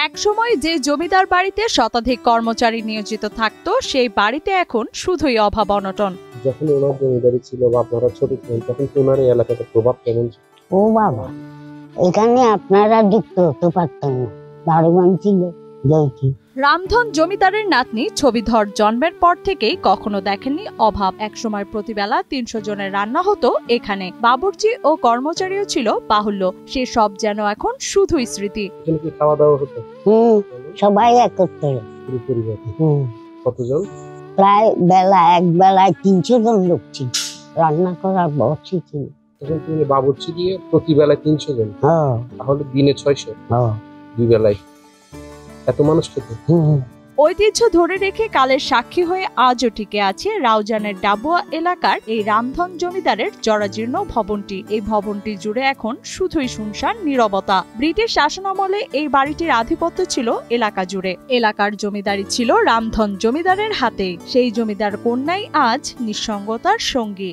একসময় যে জমিদার বাড়িতে শতাধিক কর্মচারী নিয়োজিত থাকতো সেই বাড়িতে এখন শুধুই অভাব অনটন। যখন ওনার জমিদারি ছিল বা আপনারা ছোট ছিলেন তখন কি ওনার এই এলাকাতে প্রভাব কেমন ছিল? ও বাবা, এখানে আপনারা দেখতে হতে পারতেন না, দারোয়ান ছিল দেখি। রামধন জমিদারের নাতনি ছবিধর জন্মের পর থেকেই কখনো দেখেননি অভাব। একসময় প্রতিবেলা ৩০০ জনের রান্না হতো এখানে। বাবুর্চি ও কর্মচারীও ছিল বাহুল্য। সে সব যেন এখন শুধুই স্মৃতি। এখানে কি খাওয়া দাওয়া হতো? সবাই একত্রে। পুরো পরিবার? কতজন? প্রায় এক বেলায় ৩০০ জন লোক ছিল, রান্না করার বসি ছিল। তখন তুমি বাবুর্চি দিয়ে প্রতি বেলায় ৩০০ জন, তাহলে দিনে ৬০০, দুই বেলায় এত মানুষ খেত। ঐতিহ্য ধরে রেখে কালের সাক্ষী হয়ে আজও টিকে আছে রাউজানের ডাবুয়া এলাকার এই রামধন জমিদারের জরাজীর্ণ ভবনটি। এই ভবনটি জুড়ে এখন শুধুই শুনশান নীরবতা। ব্রিটিশ শাসনামলে এই বাড়িটির আধিপত্য ছিল এলাকা জুড়ে। এলাকার জমিদারি ছিল রামধন জমিদারের হাতে। সেই জমিদার কন্যাই আজ নিঃসঙ্গতার সঙ্গী।